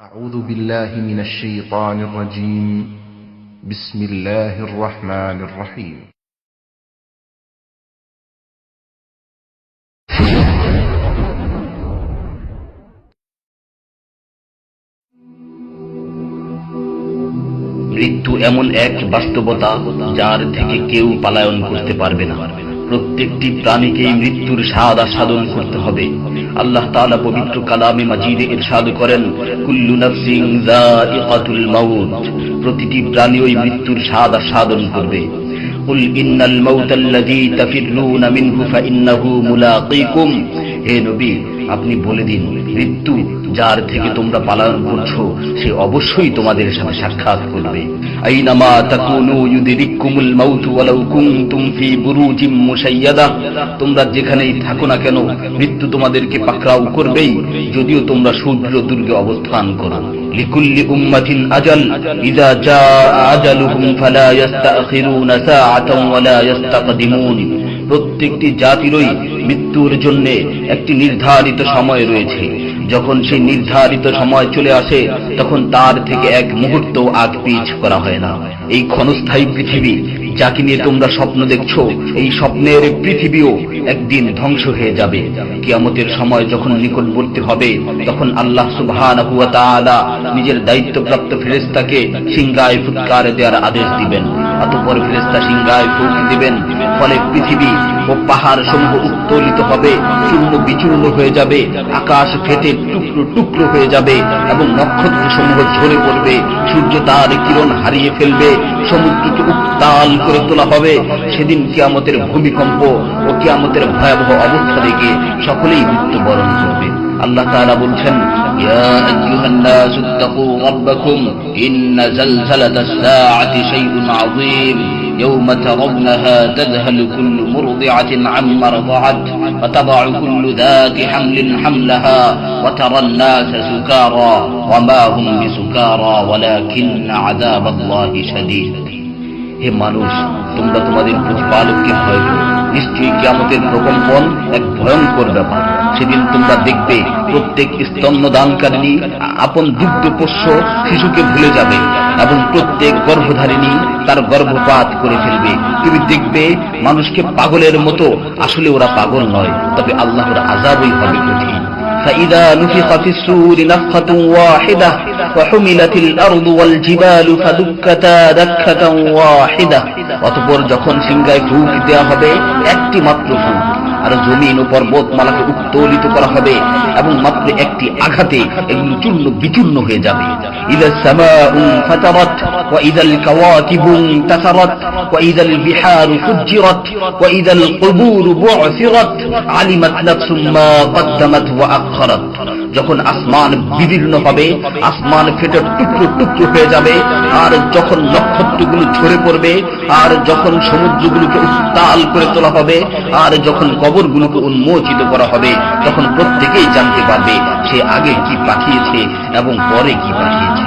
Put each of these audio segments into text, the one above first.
أعوذ بالله من الشيطان الرجيم. بسم الله الرحمن الرحيم. মৃত্যু এমন এক বাস্তবতা যার থেকে কেউ পলায়ন করতে পারবে না। প্রত্যেকটি প্রাণীকেই মৃত্যুর স্বাদ আস্বাদন করতে হবে। আল্লাহ তাআলা পবিত্র কালামে মাজিদে ইরশাদ করেন, কুল্লু নাফসিন যায়িকাতুল মাউত, প্রতিটি প্রাণী ওই মৃত্যুর স্বাদ আস্বাদন করবে। কুল ইন্নাল মাউতাল্লাযী তাফিররুনা মিনহু ফাইন্নাহু মুলাকীকুম, হে নবী আপনি বলে দিন, মৃত্যু যার থেকে তোমরা পলায়ন করছো সে অবশ্যই তোমাদের সাথে সাক্ষাৎ করবে। আইনামা তাকুনু ইউদরিকুমুল মাউত ওয়ালাউ কুনতুম ফি বুরুজিম মুশাইয়াদা, তোমরা যেখানেই থাকো না কেন মৃত্যু তোমাদেরকে পাকড়াও করবেই, যদিও তোমরা সূর্যদুর্গে অবস্থান করো। লিকুল্লি উম্মাতিন আজাল, ইযা জাআ আজালুহুম ফালা ইস্তাখিরুনা সাআতান ওয়ালা ইস্তাকদিমুন, প্রত্যেকটি জাতিরই মৃত্যুর জন্য একটি নির্ধারিত সময় রয়েছে। যখন সেই নির্ধারিত সময় চলে আসে তখন তার থেকে এক মুহূর্ত আগ পিছ করা হয় না। এই ক্ষণস্থায়ী পৃথিবী যাকে নিয়ে তোমরা স্বপ্ন দেখছো, এই স্বপ্নের পৃথিবীও একদিন ধ্বংস হয়ে যাবে। কিয়ামতের সময় যখন নিকটবর্তী হবে তখন আল্লাহ সুবহানাহু ওয়া তাআলা নিজের দায়িত্বপ্রাপ্ত ফেরেশতাকে সিংহায় ফুৎকার দেওয়ার আদেশ দিবেন। অতঃপর ফেরেশতা সিংহায় ফুঁক দিবেন, ফলে পৃথিবী ও পাহাড় সমূহ উত্তোলিত হবে, চূর্ণ বিচূর্ণ হয়ে যাবে, আকাশ ফেটে টুকরো টুকরো হয়ে যাবে এবং নক্ষত্র সমূহ ঝরে পড়বে, সূর্য তার কিরণ হারিয়ে ফেলবে, সমুদ্রকে উত্তাল করে তোলা হবে। সেদিন কিয়ামতের ভূমিকম্প ও কিয়ামতের ভয়াবহ অবস্থা দেখে সকলেই মৃত্যুবরণ করবে। আল্লাহ তাআলা বলছেন, ইয়া আইয়ুহান নাসু ইত্তাকু রাব্বাকুম ইন্না যালযালাতাস সাআতি শাইউন আযীম يوم ترونها تذهل كل مرضعة عما رضعت وتضع كل ذات حمل حملها وترى الناس سكارى وما هم بسكارى ولكن عذاب الله شديد। হে মানুষ, তোমরা তোমাদের প্রতিপালককে ভয় করো, নিশ্চয়ই কিয়ামতের প্রকম্পন এক ভয়ঙ্কর ব্যাপার। সেদিন তোমরা দেখবে প্রত্যেক স্তন্যদানকারিণী আপন দুগ্ধপোষ্য শিশুকে ভুলে যাবে এবং প্রত্যেক গর্ভধারিণী তার গর্ভপাত করে ফেলবে। তুমি দেখবে মানুষকে পাগলের মতো, আসলে ওরা পাগল নয়, তবে আল্লাহর আযাবই হবে কঠিন। فإذا نفخ في الصور نفخة واحدة وحملت الأرض والجبال فدكتا دكة واحدة, অতঃপর যখন সিংহায় ফুঁক দেওয়া হবে একটি মাত্র ফুঁক, আর জমিন ও পর্বতমালাকে উত্তোলিত করা হবে এবং মাত্র একটি আঘাতে এগুলো চূর্ণ বিচূর্ণ হয়ে যাবে। ইযা সামাউ ফাতারাত ওয়া ইযাল কাওয়াকিবু ইনতাসারাত ওয়া ইযাল বিহারু ফুজ্জিরাত ওয়া ইযাল কুবুরু বু'সিরাত আলিমাত নাফসুম মা কদ্দামাত ওয়া আখখারাত, যখন আসমান বিদীর্ণ হবে, আসমান ফেটে টুকরো টুকরো হয়ে যাবে, আর যখন নক্ষত্রগুলো ঝরে পড়বে, আর যখন সমুদ্রগুলোকে উত্তাল করে তোলা হবে, আর যখন কবরগুলোকে উন্মোচিত করা হবে, তখন প্রত্যেকেই জানতে পারবে সে আগে কি পাঠিয়েছে এবং পরে কি পাঠিয়েছে।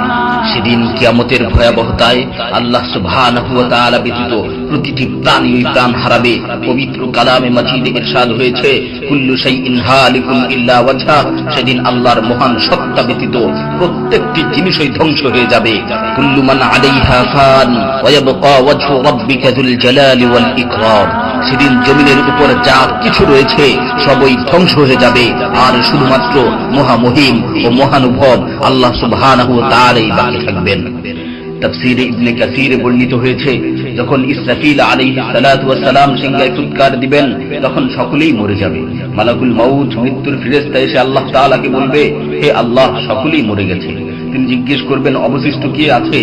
সেদিন কিয়ামতের ভয়াবহতায় আল্লাহ সুবহানাহু ওয়া তাআলা ব্যতীত প্রতিটি প্রাণী প্রাণ হারাবে। পবিত্র কালামে মাজিদে ইরশাদ হয়েছে, কুল্লু শাইইন হালিকুন ইল্লা ওয়াজহা, সেদিন আল্লাহর মহান সত্তা ব্যতীত প্রত্যেকটি জিনিসই ধ্বংস হয়ে যাবে। কুল্লু মান আলাইহা ফান ওয়া ইয়াবকা ওয়াজহু রাব্বিকা যুল জালালি ওয়াল ইকরাম, সেদিন জমিনের উপর যা কিছু রয়েছে সবই ধ্বংস হয়ে যাবে, আর শুধুমাত্র মহামহিম ও মহানুভব আল্লাহ সুবহানাহু ওয়া তাআলাই বাকি থাকবেন। তাফসীরে ইবনে কাসীরে বর্ণিত হয়েছে, যখন ইসরাফিল আলাইহিস সালাতু ওয়াস সালাম সিংহায় ফুৎকার দিবেন তখন সকলেই মরে যাবে। মালাকুল মাউত মৃত্যুর ফেরেশতা এসে আল্লাহ তাআলাকে বলবে, হে আল্লাহ, সকলেই মরে গেছে। তিনি জিজ্ঞেস করবেন, অবশিষ্ট কে আছে?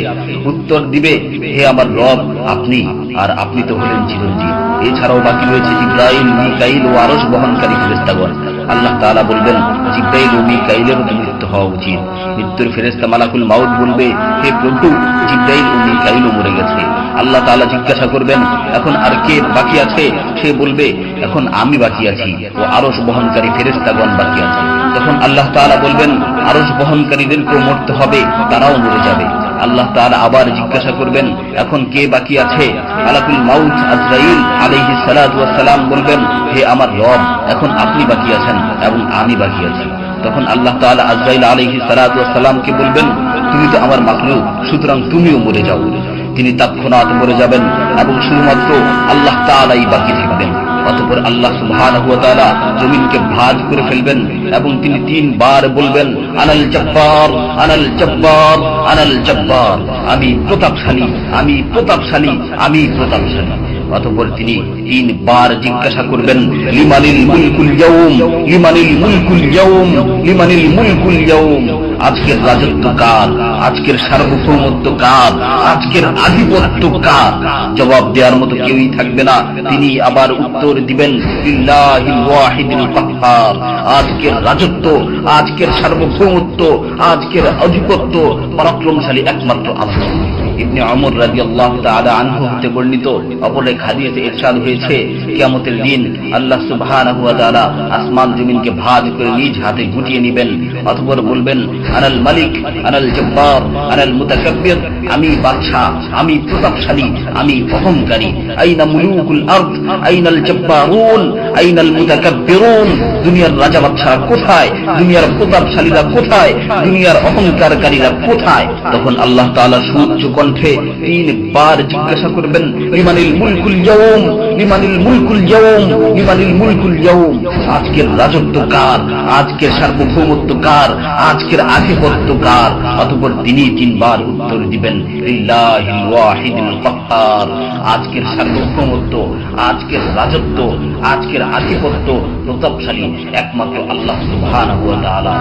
উত্তর দিবে, হে আমার রব, আপনি, আর আপনি তো হলেন চিরঞ্জীব। এছাড়াও বাকি রয়েছে জিবরাইল, মিকাইল ও আরশ বহনকারী ফেরেশতাগণ। আল্লাহ তাআলা বলবেন, জিবরাইল ও মিকাইলেরও মৃত্যু হওয়া উচিত। মৃত্যুর ফেরেশতা মালাকুল মাউত বলবে, হে প্রভু, জিবরাইল ও মিকাইলও মরে গেছে। আল্লাহ তাআলা জিজ্ঞাসা করবেন, এখন আর কে বাকি আছে? সে বলবে, এখন আমি বাকি আছি ও আরশ বহনকারী ফেরেশতাগণ বাকি আছে। তখন আল্লাহ তাআলা বলবেন, আরশ বহনকারীদেরকেও মরতে হবে, তারাও মরে যাবে। আল্লাহ তাআলা আবার জিজ্ঞাসা করবেন, এখন কে বাকি আছে? মালাকুল মাউত আজরাইল আলাইহিস সালাতু ওয়াস সালাম বলবেন, হে আমার রব, এখন আপনি বাকি আছেন এবং আমি বাকি আছি। তখন আল্লাহ তাআলা আজরাইল আলাইহিস সালাতু ওয়াস সালামকে বলবেন, তুমি তো আমার মাখলুক, সুতরাং তুমিও মরে যাও। তিনি তৎক্ষণাৎ মরে যাবেন এবং শুধুমাত্র আল্লাহ তাআলাই বাকি থাকবেন। অতঃপর আল্লাহ সুবহানাহু ওয়া তাআলা জমিনকে ভাঁজ করে ফেলবেন এবং তিনি 3 বার বলবেন, আনাল জব্বার, আনাল জব্বার, আনাল জব্বার, আমি প্রতাপশালী, আমি প্রতাপশালী, আমি প্রতাপশালী। অতঃপর তিনি 3 বার জিজ্ঞাসা করবেন, লিমানিল মুলকুল ইয়াউম, লিমানিল মুলকুল ইয়াউম, লিমানিল মুলকুল ইয়াউম, আজকের রাজত্ব কার, আজকের সার্বভৌমত্ব কার, আজকের আধিপত্য কার? জবাব দেওয়ার মতো কেউই থাকবে না। তিনি আবার উত্তর দিবেন, লিল্লাহিল ওয়াহিদুল কাহ্হার, আজকের রাজত্ব, আজকের সার্বভৌমত্ব, আজকের আধিপত্য পরাক্রমশালী একমাত্র আল্লাহ। ইবনে ওমর রাদিয়াল্লাহু তাআলা আনহু হতে বর্ণিত অপর এক হাদিসে ইরশাদ হয়েছে, কিয়ামতের দিন আল্লাহ সুবহানাহু ওয়া তাআলা আসমান জমিনকে ভাঁজ করে নিজ হাতে গুটিয়ে নেবেন। অতঃপর বলবেন, আনাল মালিক, আনাল জব্বার, আনাল মুতাকাব্বির, আমি বাদশা, আমি প্রতাপশালী, আমি অহংকারী। আইনা মুলুকুল আরদ, আইনাল জব্বারুন, আইনাল মুতাকাব্বিরুন, দুনিয়ার রাজা বাদশারা কোথায়, দুনিয়ার প্রতাপশালীরা কোথায়, দুনিয়ার অহংকারকারীরা কোথায়? তখন আল্লাহ তাআলা সুউচ্চ কণ্ঠে 3 বার জিজ্ঞাসা করবেন, লিমানিল মুলকুল ইয়াউম, লিমানিল মুলকুল ইয়াউম, লিমানিল মুলকুল ইয়াউম, আজকের রাজত্ব কার, আজকের সার্বভৌমত্ব কার, আজকের আধিপত্য কার? অতঃপর তিনি 3 বার উত্তর দিবেন, লিল্লাহিল ওয়াহিদুল কাহ্হার, আজকের সার্বভৌমত্ব, আজকের রাজত্ব, আজকের আধিপত্য প্রতাপশালী একমাত্র আল্লাহ সুবহানাহু ওয়া তাআলা।